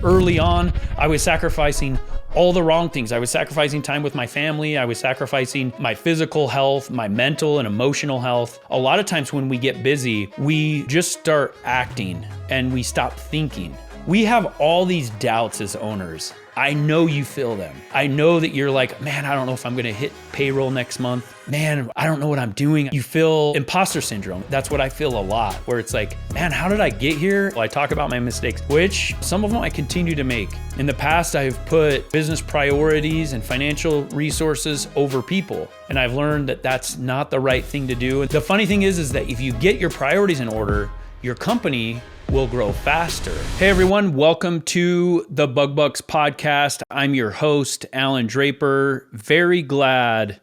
Early on, I was sacrificing all the wrong things. I was sacrificing time with my family. I was sacrificing my physical health, my mental and emotional health. A lot of times when we get busy, we just start acting and we stop thinking. We have all these doubts as owners. I know you feel them. I know that you're like, man, I don't know if I'm gonna hit payroll next month. Man, I don't know what I'm doing. You feel imposter syndrome. That's what I feel a lot, where it's like, man, how did I get here? Well, I talk about my mistakes, which some of them I continue to make. In the past, I've put business priorities and financial resources over people. And I've learned that that's not the right thing to do. The funny thing is that if you get your priorities in order, your company will grow faster. Hey everyone, welcome to the Bug Bucks podcast. I'm your host, Allan Draper. Very glad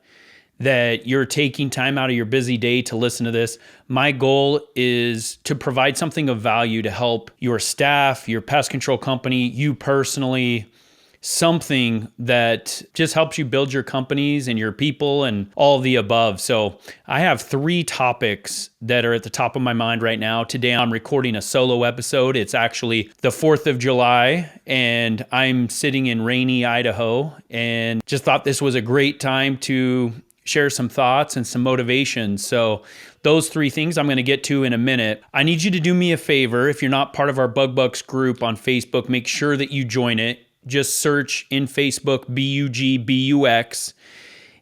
that you're taking time out of your busy day to listen to this. My goal is to provide something of value to help your staff, your pest control company, you personally, something that just helps you build your companies and your people and all of the above. So I have 3 topics that are at the top of my mind right now. Today I'm recording a solo episode. It's actually the 4th of July and I'm sitting in rainy Idaho and just thought this was a great time to share some thoughts and some motivation. So those 3 things I'm going to get to in a minute. I need you to do me a favor. If you're not part of our Bug Bucks group on Facebook, make sure that you join it. Just search in Facebook, BUGBUX,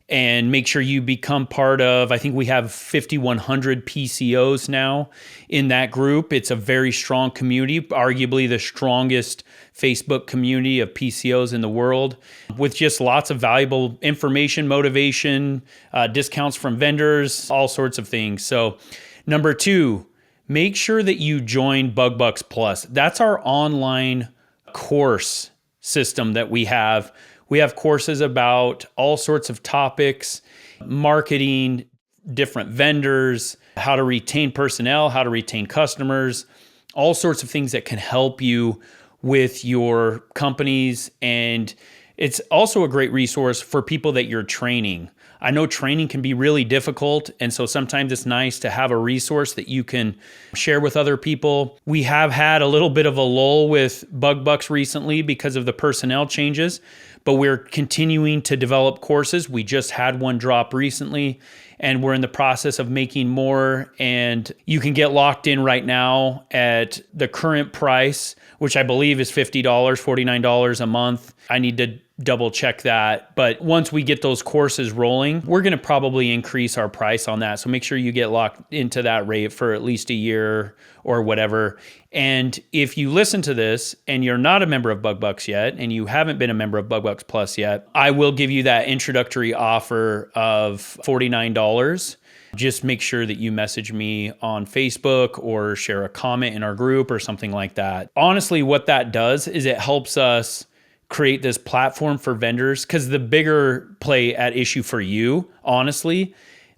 and make sure you become part of, I think we have 5,100 PCOs now in that group. It's a very strong community, arguably the strongest Facebook community of PCOs in the world, with just lots of valuable information, motivation, discounts from vendors, all sorts of things. So number 2, make sure that you join Bug Bucks Plus. That's our online course system that we have. We have courses about all sorts of topics, marketing, different vendors, how to retain personnel, how to retain customers, all sorts of things that can help you with your companies. And it's also a great resource for people that you're training. I know training can be really difficult, and so sometimes it's nice to have a resource that you can share with other people. We have had a little bit of a lull with Bug Bucks recently because of the personnel changes, but we're continuing to develop courses. We just had one drop recently, and we're in the process of making more, and you can get locked in right now at the current price, which I believe is $50, $49 a month. I need to double check that. But once we get those courses rolling, we're going to probably increase our price on that. So make sure you get locked into that rate for at least a year or whatever. And if you listen to this and you're not a member of Bug Bucks yet, and you haven't been a member of Bug Bucks Plus yet, I will give you that introductory offer of $49. Just make sure that you message me on Facebook or share a comment in our group or something like that. Honestly, what that does is it helps us create this platform for vendors, because the bigger play at issue for you, honestly,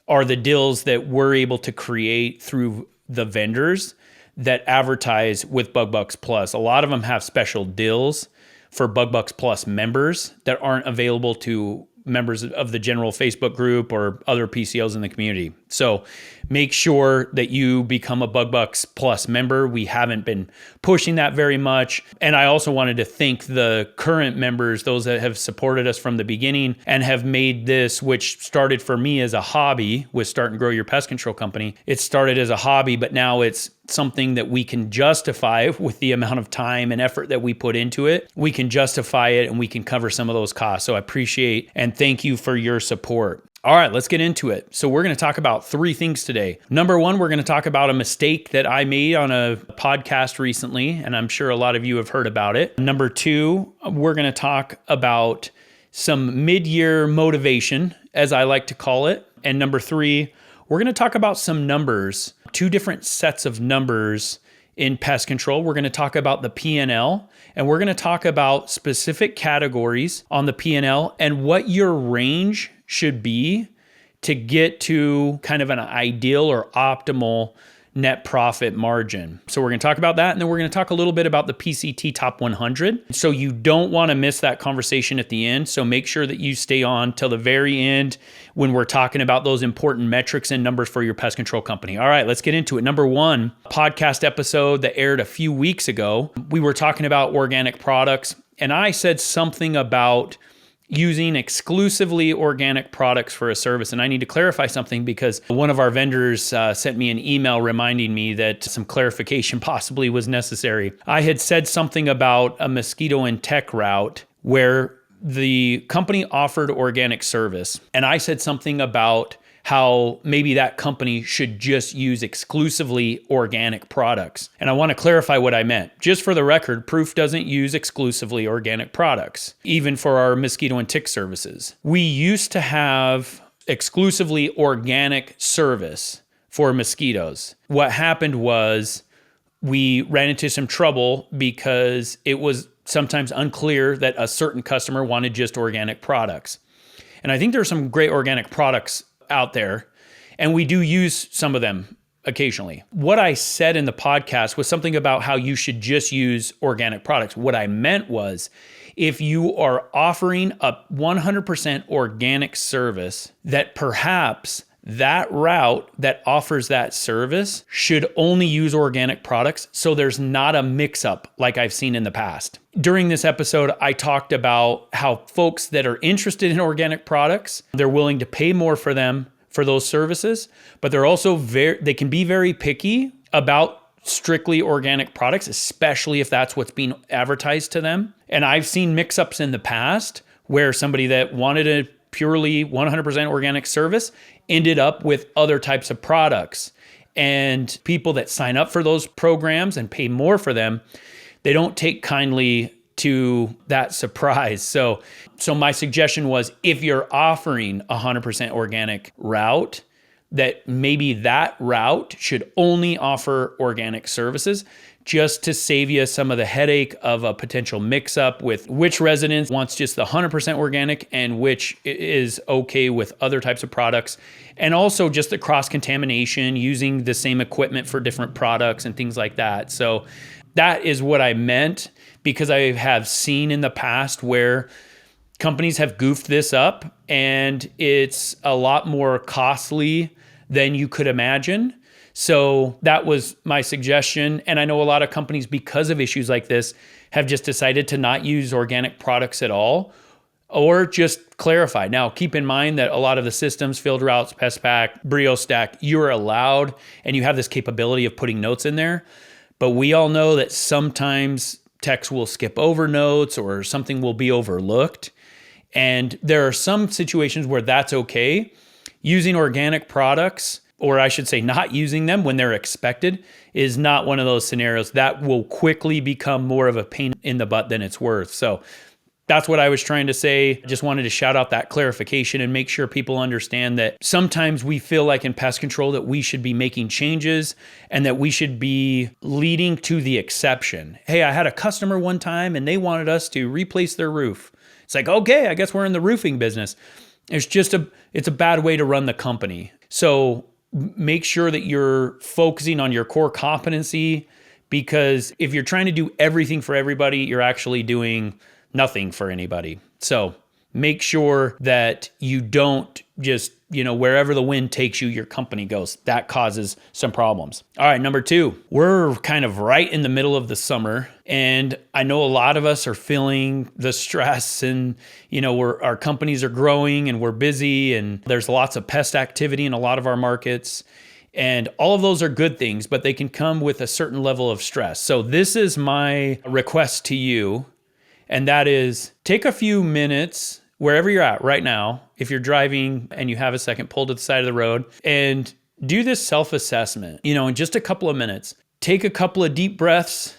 are the deals that we're able to create through the vendors that advertise with Bug Bucks Plus. A lot of them have special deals for Bug Bucks Plus members that aren't available to members of the general Facebook group or other PCOs in the community. So make sure that you become a Bug Bucks Plus member. We haven't been pushing that very much. And I also wanted to thank the current members, those that have supported us from the beginning and have made this, which started for me as a hobby with Start and Grow Your Pest Control Company. It started as a hobby, but now it's something that we can justify with the amount of time and effort that we put into it. We can justify it and we can cover some of those costs. So I appreciate and thank you for your support. All right, let's get into it. So we're going to talk about 3 things today. Number 1, we're going to talk about a mistake that I made on a podcast recently, and I'm sure a lot of you have heard about it. Number 2, we're going to talk about some mid-year motivation, as I like to call it. And number 3, we're going to talk about some numbers, 2 different sets of numbers in pest control. We're going to talk about the P&L, and we're going to talk about specific categories on the P&L and what your range should be to get to kind of an ideal or optimal net profit margin. So we're going to talk about that. And then we're going to talk a little bit about the PCT Top 100. So you don't want to miss that conversation at the end. So make sure that you stay on till the very end when we're talking about those important metrics and numbers for your pest control company. All right, let's get into it. Number one, podcast episode that aired a few weeks ago. We were talking about organic products, and I said something about using exclusively organic products for a service. And I need to clarify something because one of our vendors sent me an email reminding me that some clarification possibly was necessary. I had said something about a mosquito and tech route where the company offered organic service. And I said something about how maybe that company should just use exclusively organic products. And I want to clarify what I meant. Just for the record, Proof doesn't use exclusively organic products, even for our mosquito and tick services. We used to have exclusively organic service for mosquitoes. What happened was we ran into some trouble because it was sometimes unclear that a certain customer wanted just organic products. And I think there are some great organic products out there, and we do use some of them occasionally. What I said in the podcast was something about how you should just use organic products. What I meant was, if you are offering a 100% organic service, that perhaps that route that offers that service should only use organic products so there's not a mix-up like I've seen in the past. During this episode, I talked about how folks that are interested in organic products, they're willing to pay more for them for those services, but they're also they can be very picky about strictly organic products, especially if that's what's being advertised to them. And I've seen mix-ups in the past where somebody that wanted a purely 100% organic service ended up with other types of products. And people that sign up for those programs and pay more for them, they don't take kindly to that surprise. So my suggestion was, if you're offering a 100% organic route, that maybe that route should only offer organic services, just to save you some of the headache of a potential mix-up with which resident wants just the 100% organic and which is okay with other types of products. And also just the cross-contamination, using the same equipment for different products and things like that. So that is what I meant, because I have seen in the past where companies have goofed this up and it's a lot more costly than you could imagine. So that was my suggestion. And I know a lot of companies, because of issues like this, have just decided to not use organic products at all, or just clarify. Now, keep in mind that a lot of the systems, field routes, pest pack, Brio stack, you're allowed and you have this capability of putting notes in there. But we all know that sometimes techs will skip over notes or something will be overlooked. And there are some situations where that's okay. Using organic products, or I should say not using them when they're expected, is not one of those scenarios. That will quickly become more of a pain in the butt than it's worth. So that's what I was trying to say. Just wanted to shout out that clarification and make sure people understand that sometimes we feel like in pest control that we should be making changes and that we should be leading to the exception. Hey, I had a customer one time and they wanted us to replace their roof. It's like, okay, I guess we're in the roofing business. It's a bad way to run the company. So make sure that you're focusing on your core competency, because if you're trying to do everything for everybody, you're actually doing nothing for anybody. So make sure that you don't just, wherever the wind takes you, your company goes. That causes some problems. All right, number 2, we're kind of right in the middle of the summer. And I know a lot of us are feeling the stress, and, our companies are growing and we're busy, and there's lots of pest activity in a lot of our markets. And all of those are good things, but they can come with a certain level of stress. So this is my request to you. And that is, take a few minutes wherever you're at right now. If you're driving and you have a second, pull to the side of the road and do this self-assessment, in just a couple of minutes. Take a couple of deep breaths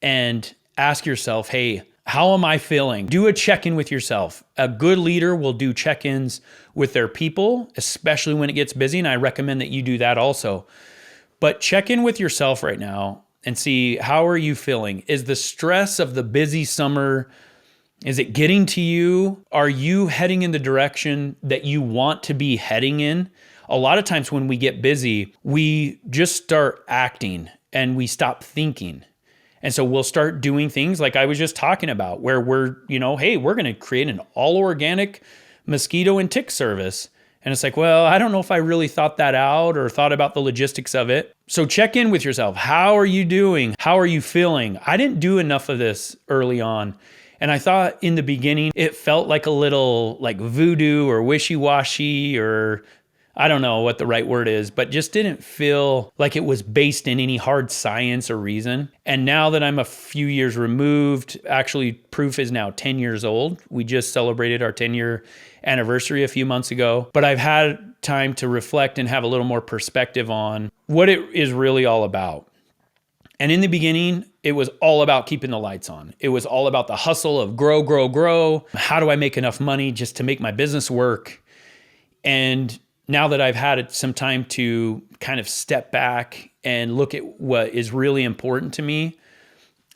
and ask yourself, hey, how am I feeling? Do a check-in with yourself. A good leader will do check-ins with their people, especially when it gets busy. And I recommend that you do that also. But check in with yourself right now and see, how are you feeling? Is the stress of the busy summer, is it getting to you? Are you heading in the direction that you want to be heading in? a lot of times when we get busy, we just start acting and we stop thinking. And so we'll start doing things like I was just talking about, where we're, hey, we're going to create an all organic mosquito and tick service. And it's like, well, I don't know if I really thought that out or thought about the logistics of it. So check in with yourself. How are you doing? How are you feeling? I didn't do enough of this early on. And I thought in the beginning, it felt like a little like voodoo or wishy-washy, or I don't know what the right word is, but just didn't feel like it was based in any hard science or reason. And now that I'm a few years removed, actually Proof is now 10 years old. We just celebrated our 10-year anniversary a few months ago, but I've had time to reflect and have a little more perspective on what it is really all about. And in the beginning, it was all about keeping the lights on. It was all about the hustle of grow, grow, grow. How do I make enough money just to make my business work? And now that I've had some time to kind of step back and look at what is really important to me,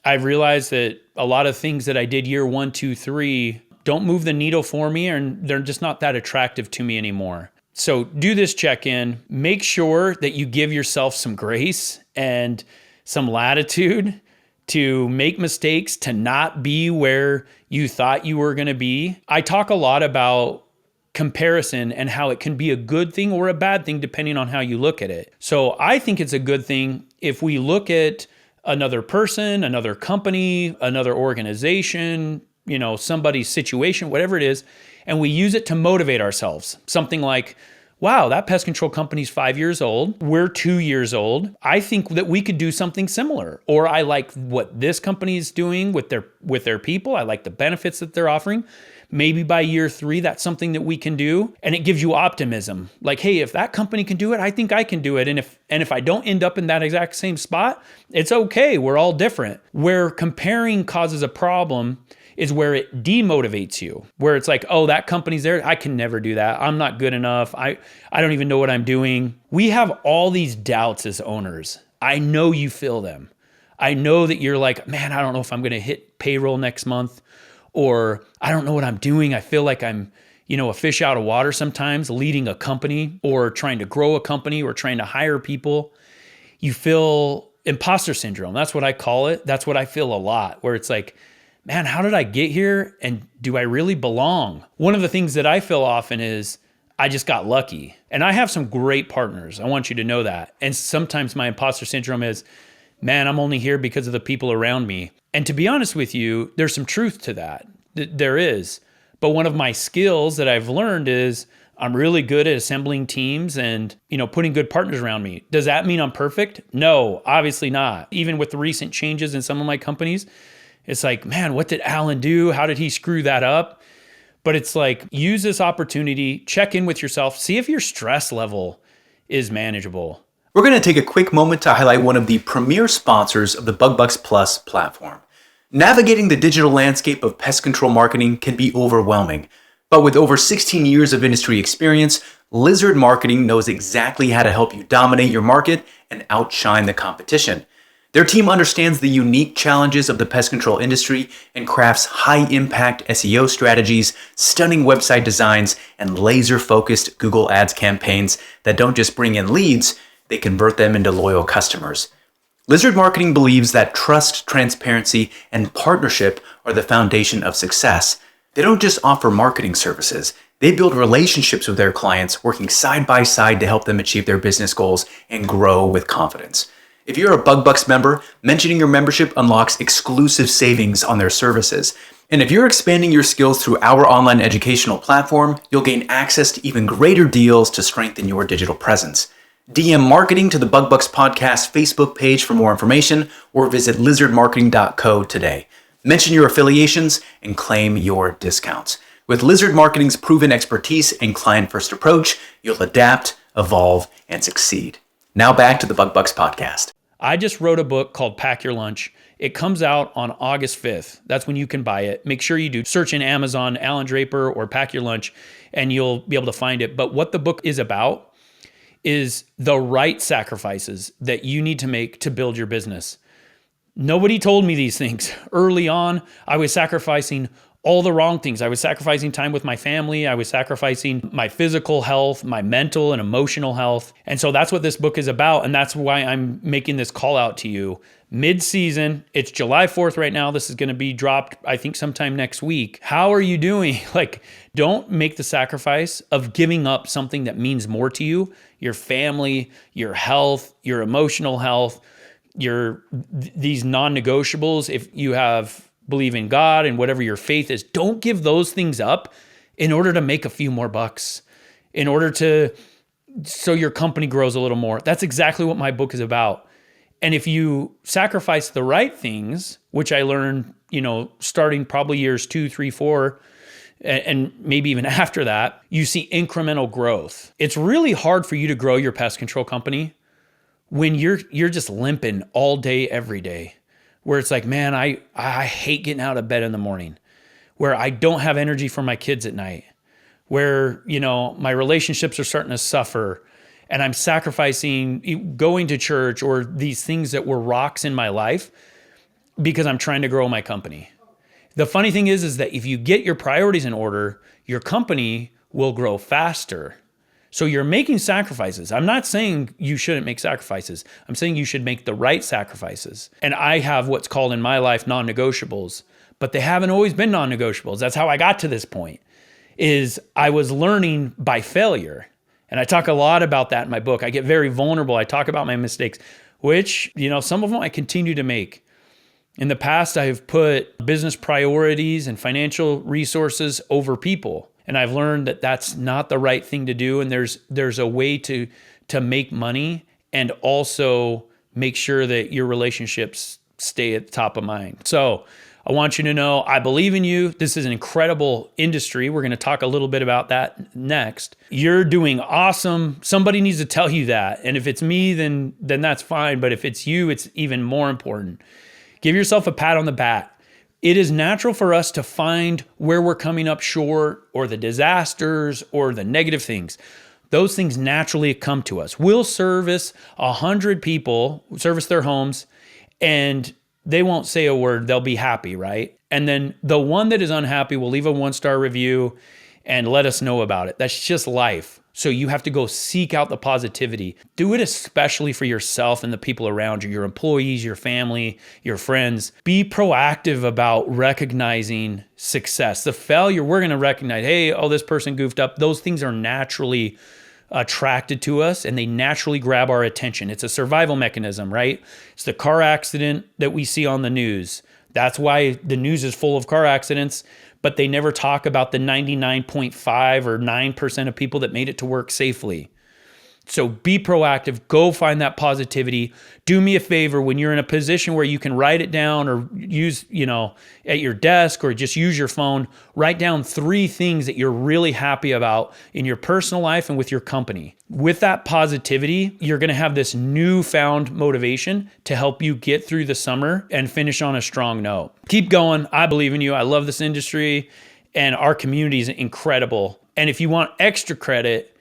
I've realized that a lot of things that I did year 1, 2, 3 don't move the needle for me, and they're just not that attractive to me anymore. So do this check-in. Make sure that you give yourself some grace and some latitude to make mistakes, to not be where you thought you were going to be. I talk a lot about comparison and how it can be a good thing or a bad thing depending on how you look at it. So I think it's a good thing if we look at another person, another company, another organization, somebody's situation, whatever it is, and we use it to motivate ourselves. Something like, wow, that pest control company's 5 years old. We're 2 years old. I think that we could do something similar. Or I like what this company is doing with their people. I like the benefits that they're offering. Maybe by year 3, that's something that we can do. And it gives you optimism. Like, hey, if that company can do it, I think I can do it. And if I don't end up in that exact same spot, it's okay. We're all different. Where comparing causes a problem is where it demotivates you, where it's like, oh, that company's there. I can never do that. I'm not good enough. I don't even know what I'm doing. We have all these doubts as owners. I know you feel them. I know that you're like, man, I don't know if I'm going to hit payroll next month, or I don't know what I'm doing. I feel like I'm, a fish out of water sometimes, leading a company or trying to grow a company or trying to hire people. You feel imposter syndrome. That's what I call it. That's what I feel a lot, where it's like, man, how did I get here? And do I really belong? One of the things that I feel often is I just got lucky. And I have some great partners. I want you to know that. And sometimes my imposter syndrome is, man, I'm only here because of the people around me. And to be honest with you, there's some truth to that. There is. But one of my skills that I've learned is I'm really good at assembling teams and, putting good partners around me. Does that mean I'm perfect? No, obviously not. Even with the recent changes in some of my companies, it's like, man, what did Allan do? How did he screw that up? But it's like, use this opportunity, check in with yourself, see if your stress level is manageable. We're going to take a quick moment to highlight one of the premier sponsors of the BugBucks Plus platform. Navigating the digital landscape of pest control marketing can be overwhelming, but with over 16 years of industry experience, Lizard Marketing knows exactly how to help you dominate your market and outshine the competition. Their team understands the unique challenges of the pest control industry and crafts high-impact SEO strategies, stunning website designs, and laser-focused Google Ads campaigns that don't just bring in leads, they convert them into loyal customers. Lizard Marketing believes that trust, transparency, and partnership are the foundation of success. They don't just offer marketing services. They build relationships with their clients, working side by side to help them achieve their business goals and grow with confidence. If you're a BugBucks member, mentioning your membership unlocks exclusive savings on their services. And if you're expanding your skills through our online educational platform, you'll gain access to even greater deals to strengthen your digital presence. DM marketing to the BugBucks Podcast Facebook page for more information, or visit lizardmarketing.co today. Mention your affiliations and claim your discounts. With Lizard Marketing's proven expertise and client-first approach, you'll adapt, evolve, and succeed. Now back to the BugBucks Podcast. I just wrote a book called Pack Your Lunch. It comes out on August 5th. That's when you can buy it. Make sure you do. Search in Amazon, Allan Draper, or Pack Your Lunch, and you'll be able to find it. But what the book is about is the right sacrifices that you need to make to build your business. Nobody told me these things. Early on, I was sacrificing all the wrong things. I was sacrificing time with my family. I was sacrificing my physical health, my mental and emotional health. And so that's what this book is about. And that's why I'm making this call out to you. Mid-season, it's July 4th right now. This is going to be dropped, I think, sometime next week. How are you doing? Don't make the sacrifice of giving up something that means more to you, your family, your health, your emotional health, these non-negotiables. If you believe in God and whatever your faith is, don't give those things up in order to make a few more bucks, so your company grows a little more. That's exactly what my book is about. And if you sacrifice the right things, which I learned, starting probably years 2, 3, 4, and maybe even after that, you see incremental growth. It's really hard for you to grow your pest control company when you're just limping all day, every day, where it's like, man, I hate getting out of bed in the morning, where I don't have energy for my kids at night, where, my relationships are starting to suffer, and I'm sacrificing going to church or these things that were rocks in my life because I'm trying to grow my company. The funny thing is that if you get your priorities in order, your company will grow faster. So you're making sacrifices. I'm not saying you shouldn't make sacrifices. I'm saying you should make the right sacrifices. And I have what's called in my life non-negotiables, but they haven't always been non-negotiables. That's how I got to this point, is I was learning by failure. And I talk a lot about that in my book. I get very vulnerable. I talk about my mistakes, which, some of them I continue to make. In the past, I've put business priorities and financial resources over people. And I've learned that that's not the right thing to do. And there's a way to make money and also make sure that your relationships stay at the top of mind. So I want you to know, I believe in you. This is an incredible industry. We're going to talk a little bit about that next. You're doing awesome. Somebody needs to tell you that. And if it's me, then that's fine. But if it's you, it's even more important. Give yourself a pat on the back. It is natural for us to find where we're coming up short, or the disasters or the negative things. Those things naturally come to us. We'll service 100 people, service their homes, and they won't say a word. They'll be happy, right? And then the one that is unhappy will leave a 1-star review and let us know about it. That's just life. So you have to go seek out the positivity. Do it especially for yourself and the people around you, your employees, your family, your friends. Be proactive about recognizing success. The failure, we're going to recognize, hey, this person goofed up. Those things are naturally attracted to us, and they naturally grab our attention. It's a survival mechanism, right? It's the car accident that we see on the news. That's why the news is full of car accidents, but they never talk about the 99.5 or 9% of people that made it to work safely. So be proactive, go find that positivity. Do me a favor, when you're in a position where you can write it down or use, at your desk, or just use your phone, write down 3 things that you're really happy about in your personal life and with your company. With that positivity, you're going to have this newfound motivation to help you get through the summer and finish on a strong note. Keep going. I believe in you. I love this industry, and our community is incredible. And if you want extra credit,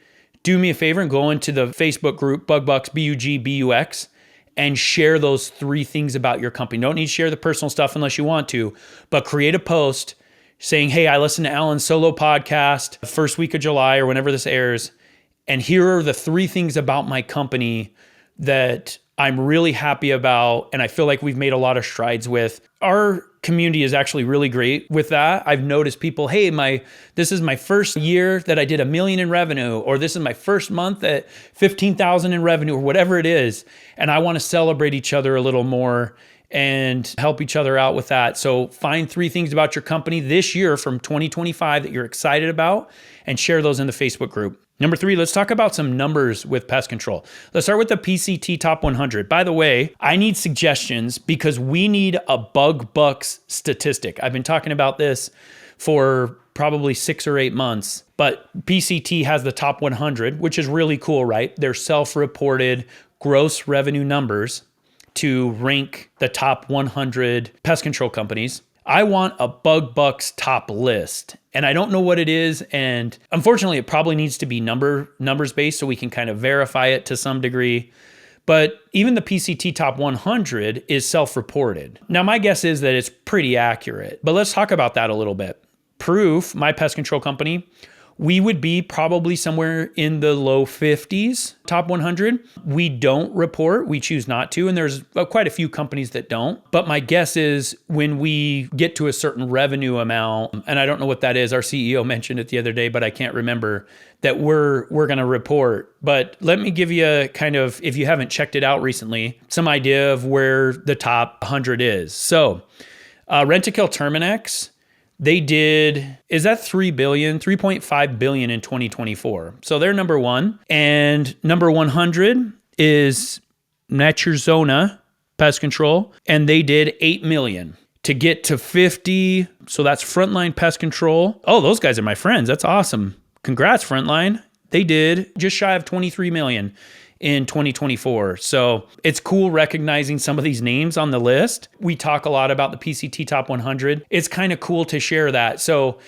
do me a favor and go into the Facebook group, BugBucks, BUGBUX, and share those 3 things about your company. Don't need to share the personal stuff unless you want to, but create a post saying, hey, I listened to Allan's solo podcast the first week of July or whenever this airs, and here are the 3 things about my company that I'm really happy about, and I feel like we've made a lot of strides with. Our community is actually really great with that. I've noticed people, hey, this is my first year that I did $1 million in revenue, or this is my first month at 15,000 in revenue, or whatever it is. And I want to celebrate each other a little more and help each other out with that. So find 3 things about your company this year from 2025 that you're excited about, and share those in the Facebook group. Number 3, let's talk about some numbers with pest control. Let's start with the PCT Top 100. By the way, I need suggestions because we need a bug bucks statistic. I've been talking about this for probably 6 or 8 months, but PCT has the top 100, which is really cool, right? They're self-reported gross revenue numbers to rank the top 100 pest control companies. I want a bug bucks top list, and I don't know what it is. And unfortunately, it probably needs to be numbers based so we can kind of verify it to some degree. But even the PCT top 100 is self-reported. Now, my guess is that it's pretty accurate, but let's talk about that a little bit. Proof, my pest control company, we would be probably somewhere in the low 50s, top 100. We don't report, we choose not to, and there's quite a few companies that don't. But my guess is when we get to a certain revenue amount, and I don't know what that is, our CEO mentioned it the other day, but I can't remember, that we're going to report. But let me give you a kind of, if you haven't checked it out recently, some idea of where the top 100 is. So Rent-A-Kill Terminex, they did, is that 3.5 billion in 2024. So they're number one. And number 100 is Naturzona Pest Control, and they did 8 million. To get to 50, so that's Frontline Pest Control. Oh, those guys are my friends. That's awesome. Congrats, Frontline. They did just shy of 23 million in 2024. So it's cool recognizing some of these names on the list. We talk a lot about the PCT Top 100. It's kind of cool to share that. So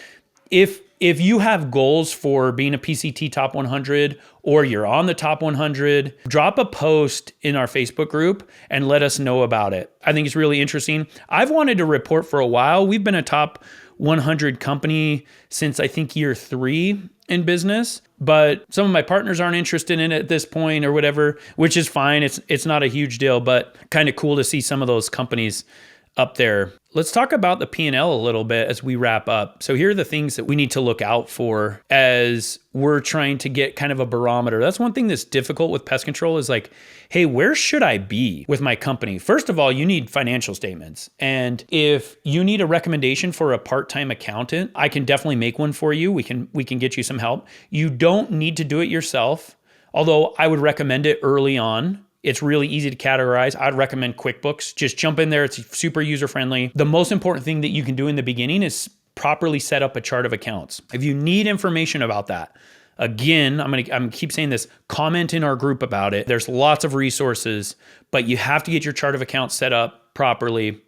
if you have goals for being a PCT Top 100 or you're on the Top 100, drop a post in our Facebook group and let us know about it. I think it's really interesting. I've wanted to report for a while. We've been a Top 100 company since I think year 3 in business, but some of my partners aren't interested in it at this point or whatever, which is fine. It's not a huge deal, but kind of cool to see some of those companies up there. Let's talk about the P&L a little bit as we wrap up. So here are the things that we need to look out for as we're trying to get kind of a barometer. That's one thing that's difficult with pest control is like, hey, where should I be with my company? First of all, you need financial statements. And if you need a recommendation for a part-time accountant, I can definitely make one for you. We can get you some help. You don't need to do it yourself, although I would recommend it early on. It's really easy to categorize. I'd recommend QuickBooks. Just jump in there. It's super user-friendly. The most important thing that you can do in the beginning is properly set up a chart of accounts. If you need information about that, again, I'm keep saying this, comment in our group about it. There's lots of resources, but you have to get your chart of accounts set up properly.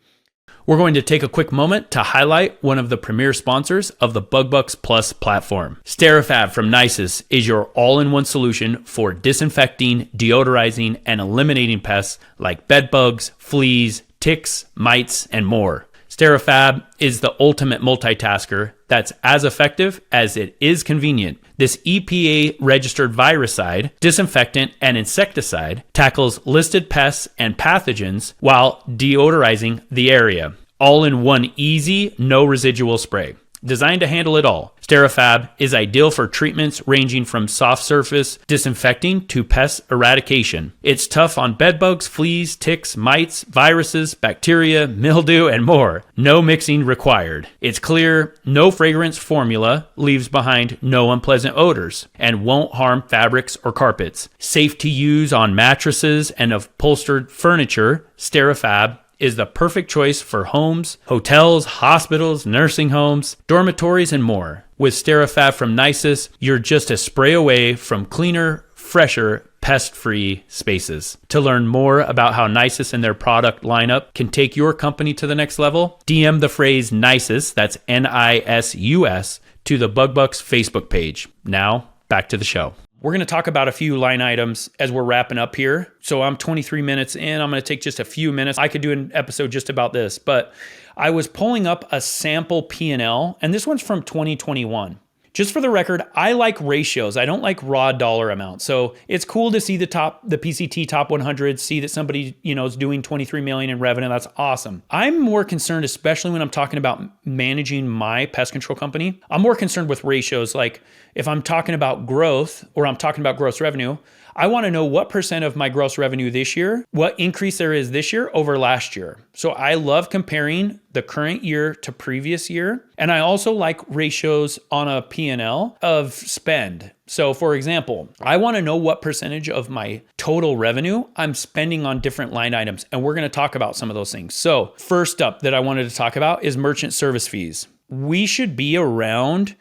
We're going to take a quick moment to highlight one of the premier sponsors of the BugBucks Plus platform. SteriFab from Nisus is your all-in-one solution for disinfecting, deodorizing, and eliminating pests like bed bugs, fleas, ticks, mites, and more. SteriFab is the ultimate multitasker that's as effective as it is convenient. This EPA-registered viricide, disinfectant, and insecticide tackles listed pests and pathogens while deodorizing the area, all in one easy, no residual spray. Designed to handle it all, SteriFab is ideal for treatments ranging from soft surface disinfecting to pest eradication. It's tough on bedbugs, fleas, ticks, mites, viruses, bacteria, mildew, and more. No mixing required. It's clear, no fragrance formula leaves behind no unpleasant odors and won't harm fabrics or carpets. Safe to use on mattresses and upholstered furniture, SteriFab is the perfect choice for homes, hotels, hospitals, nursing homes, dormitories, and more. With SteriFab from Nisus, you're just a spray away from cleaner, fresher, pest-free spaces. To learn more about how Nisus and their product lineup can take your company to the next level, DM the phrase Nisus, that's Nisus, to the BugBucks Facebook page. Now, back to the show. We're going to talk about a few line items as we're wrapping up here. So I'm 23 minutes in. I'm going to take just a few minutes. I could do an episode just about this, but I was pulling up a sample P&L, and this one's from 2021. Just for the record, I like ratios. I don't like raw dollar amounts. So it's cool to see the PCT top 100, see that somebody, is doing 23 million in revenue. That's awesome. I'm more concerned, especially when I'm talking about managing my pest control company. I'm more concerned with ratios. Like if I'm talking about growth or I'm talking about gross revenue, I want to know what percent of my gross revenue this year, what increase there is this year over last year. So I love comparing the current year to previous year. And I also like ratios on a P&L of spend. So for example, I want to know what percentage of my total revenue I'm spending on different line items. And we're going to talk about some of those things. So first up that I wanted to talk about is merchant service fees. We should be around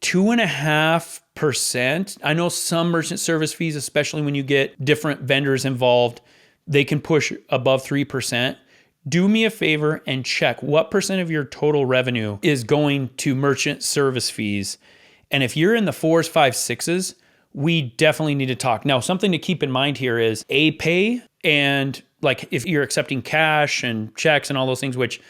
2.5%. I know some merchant service fees, especially when you get different vendors involved, they can push above 3%. Do me a favor and check what percent of your total revenue is going to merchant service fees. And if you're in the 4s, 5s, 6s, we definitely need to talk. Now, something to keep in mind here is pay and like if you're accepting cash and checks and all those things, which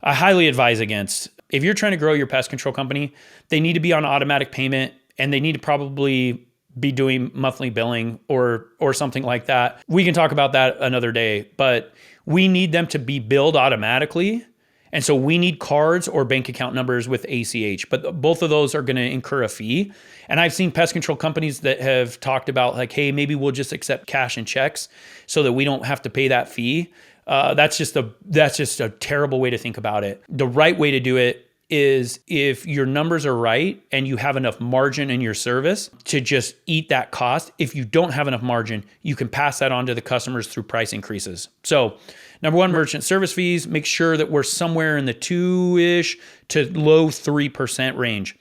I highly advise against. If you're trying to grow your pest control company, they need to be on automatic payment, and they need to probably be doing monthly billing or something like that. We can talk about that another day, but we need them to be billed automatically. And so we need cards or bank account numbers with ACH, but both of those are going to incur a fee. And I've seen pest control companies that have talked about like, hey, maybe we'll just accept cash and checks so that we don't have to pay that fee. That's just a terrible way to think about it. The right way to do it is if your numbers are right and you have enough margin in your service to just eat that cost. If you don't have enough margin, you can pass that on to the customers through price increases. So number one, merchant service fees, make sure that we're somewhere in the 2-ish to low 3% range.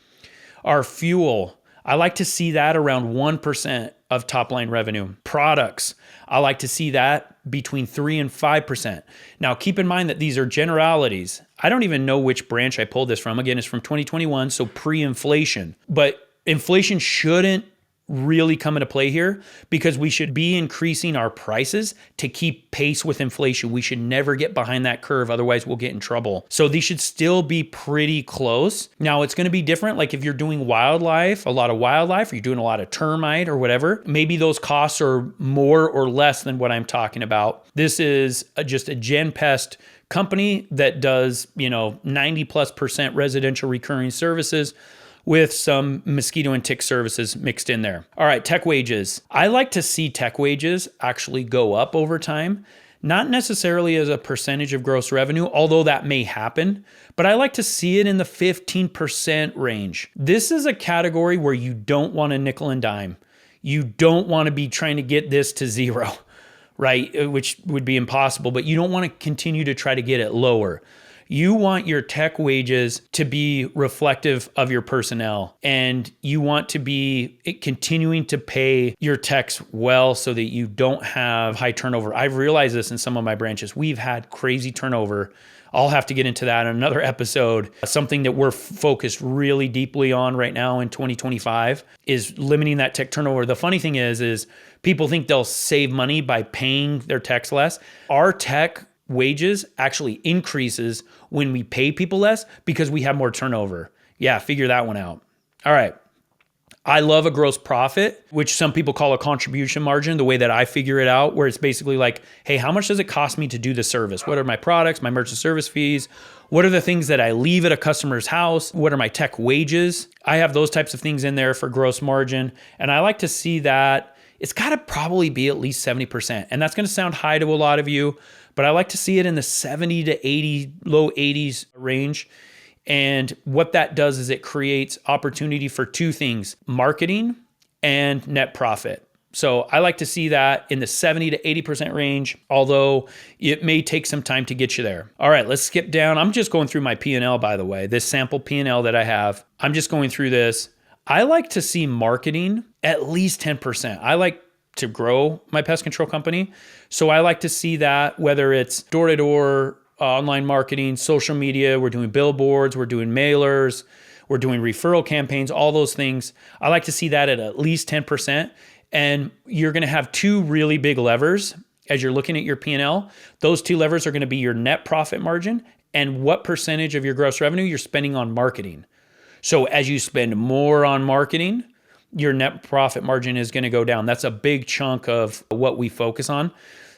Our fuel, I like to see that around 1% of top line revenue. Products, I like to see that between 3 and 5%. Now, keep in mind that these are generalities. I don't even know which branch I pulled this from. Again, it's from 2021, so pre-inflation. But inflation shouldn't really come into play here because we should be increasing our prices to keep pace with inflation. We should never get behind that curve. Otherwise, we'll get in trouble. So these should still be pretty close. Now, it's going to be different. Like if you're doing wildlife, a lot of wildlife, or you're doing a lot of termite or whatever, maybe those costs are more or less than what I'm talking about. This is just a gen pest company that does, 90+% residential recurring services with some mosquito and tick services mixed in there. All right, tech wages. I like to see tech wages actually go up over time, not necessarily as a percentage of gross revenue, although that may happen, but I like to see it in the 15% range. This is a category where you don't want to nickel and dime. You don't want to be trying to get this to zero, right? Which would be impossible, but you don't want to continue to try to get it lower. You want your tech wages to be reflective of your personnel, and you want to be continuing to pay your techs well so that you don't have high turnover. I've realized this in some of my branches. We've had crazy turnover. I'll have to get into that in another episode. Something that we're focused really deeply on right now in 2025 is limiting that tech turnover. The funny thing is people think they'll save money by paying their techs less. Our tech wages actually increases when we pay people less because we have more turnover. Yeah, figure that one out. All right. I love a gross profit, which some people call a contribution margin, the way that I figure it out, where it's basically like, hey, how much does it cost me to do the service? What are my products, my merchant service fees? What are the things that I leave at a customer's house? What are my tech wages? I have those types of things in there for gross margin. And I like to see that it's got to probably be at least 70%. And that's going to sound high to a lot of you, but I like to see it in the 70 to 80, low 80s range. And what that does is it creates opportunity for two things, marketing and net profit. So I like to see that in the 70 to 80% range, although it may take some time to get you there. All right, let's skip down. I'm just going through my P&L, by the way, this sample P&L that I have. I'm just going through this. I like to see marketing at least 10%. I like to grow my pest control company. So I like to see that, whether it's door-to-door, online marketing, social media, we're doing billboards, we're doing mailers, we're doing referral campaigns, all those things. I like to see that at least 10%. And you're going to have two really big levers as you're looking at your P&L. Those two levers are going to be your net profit margin and what percentage of your gross revenue you're spending on marketing. So as you spend more on marketing, your net profit margin is going to go down. That's a big chunk of what we focus on.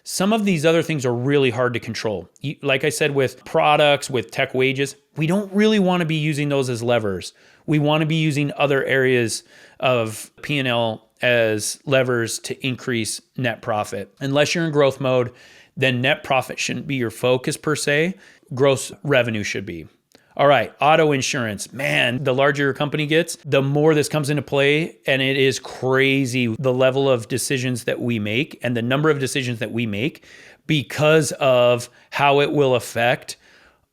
Some of these other things are really hard to control. Like I said, with products, with tech wages, we don't really want to be using those as levers. We want to be using other areas of P&L as levers to increase net profit. Unless you're in growth mode, then net profit shouldn't be your focus per se. Gross revenue should be. All right, auto insurance. Man, the larger your company gets, the more this comes into play, and it is crazy the level of decisions that we make and the number of decisions that we make because of how it will affect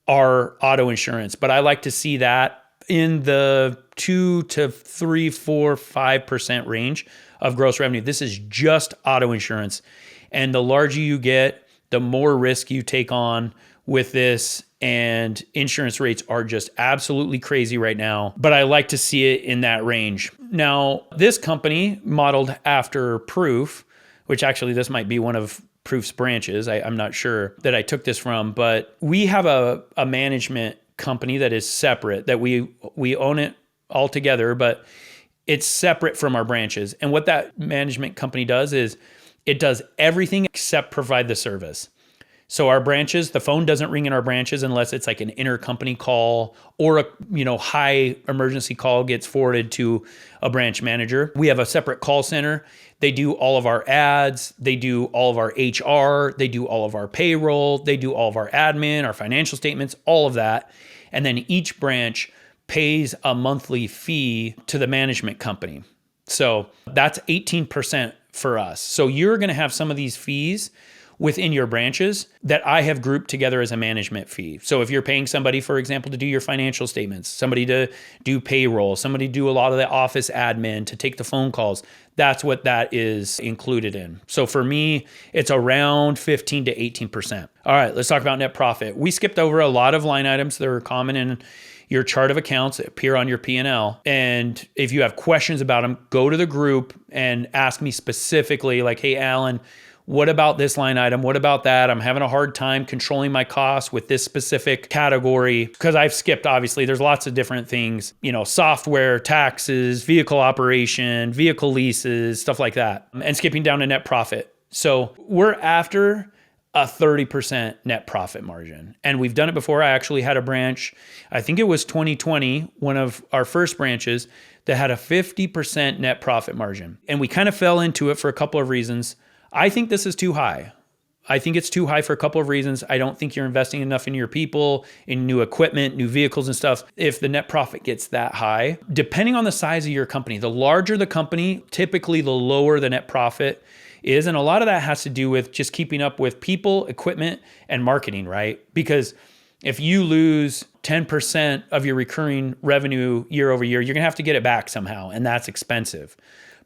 our auto insurance. But I like to see that in the 2 to 3, 4, 5% range of gross revenue. This is just auto insurance. And the larger you get, the more risk you take on with this, and insurance rates are just absolutely crazy right now, but I like to see it in that range. Now, this company modeled after Proof, which actually this might be one of Proof's branches. I'm not sure that I took this from, but we have a management company that is separate, that we own it all together, but it's separate from our branches. And what that management company does is it does everything except provide the service. So our branches, the phone doesn't ring in our branches unless it's like an intercompany call or a high emergency call gets forwarded to a branch manager. We have a separate call center. They do all of our ads. They do all of our HR. They do all of our payroll. They do all of our admin, our financial statements, all of that. And then each branch pays a monthly fee to the management company. So that's 18% for us. So you're going to have some of these fees within your branches that I have grouped together as a management fee. So if you're paying somebody, for example, to do your financial statements, somebody to do payroll, somebody to do a lot of the office admin, to take the phone calls, that's what that is included in. So for me, it's around 15 to 18%. All right, let's talk about net profit. We skipped over a lot of line items that are common in your chart of accounts that appear on your P&L. And if you have questions about them, go to the group and ask me specifically, like, hey, Allan, what about this line item? What about that? I'm having a hard time controlling my costs with this specific category because I've skipped, obviously, there's lots of different things, software, taxes, vehicle operation, vehicle leases, stuff like that, and skipping down to net profit. So we're after a 30% net profit margin. And we've done it before. I actually had a branch, I think it was 2020, one of our first branches that had a 50% net profit margin. And we kind of fell into it for a couple of reasons. I think this is too high. I think it's too high for a couple of reasons. I don't think you're investing enough in your people, in new equipment, new vehicles and stuff. If the net profit gets that high, depending on the size of your company, the larger the company, typically the lower the net profit is. And a lot of that has to do with just keeping up with people, equipment, and marketing, right? Because if you lose 10% of your recurring revenue year over year, you're going to have to get it back somehow, and that's expensive.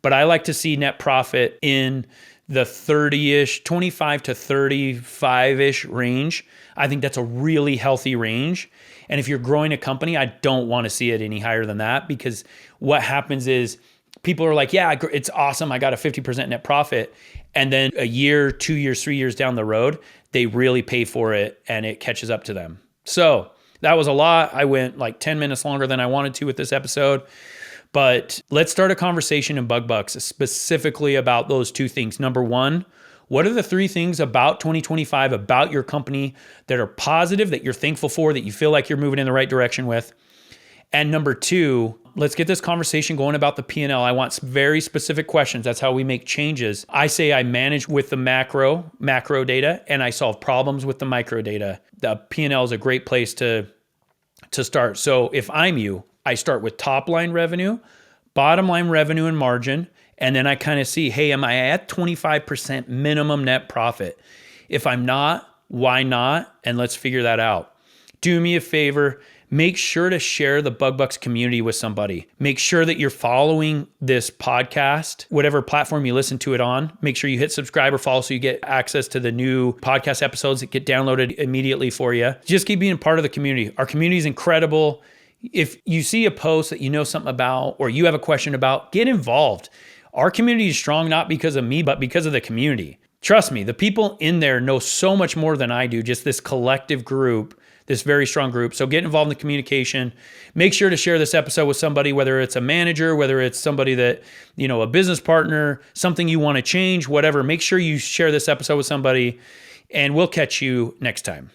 But I like to see net profit in the 30-ish, 25 to 35-ish range. I think that's a really healthy range. And if you're growing a company, I don't want to see it any higher than that, because what happens is people are like, yeah, it's awesome, I got a 50% net profit. And then a year, 2 years, 3 years down the road, they really pay for it and it catches up to them. So that was a lot. I went like 10 minutes longer than I wanted to with this episode. But let's start a conversation in Bug Bucks specifically about those two things. Number one, what are the three things about 2025, about your company that are positive, that you're thankful for, that you feel like you're moving in the right direction with? And number two, let's get this conversation going about the P&L. I want very specific questions. That's how we make changes. I say I manage with the macro data, and I solve problems with the micro data. The P&L is a great place to start. So if I'm you, I start with top line revenue, bottom line revenue and margin, and then I kind of see, hey, am I at 25% minimum net profit? If I'm not, why not? And let's figure that out. Do me a favor, make sure to share the Bug Bucks community with somebody. Make sure that you're following this podcast, whatever platform you listen to it on. Make sure you hit subscribe or follow so you get access to the new podcast episodes that get downloaded immediately for you. Just keep being part of the community. Our community is incredible. If you see a post that you know something about or you have a question about, get involved. Our community is strong not because of me, but because of the community. Trust me, the people in there know so much more than I do, just this collective group, this very strong group. So get involved in the communication. Make sure to share this episode with somebody, whether it's a manager, whether it's somebody that, a business partner, something you want to change, whatever. Make sure you share this episode with somebody, and we'll catch you next time.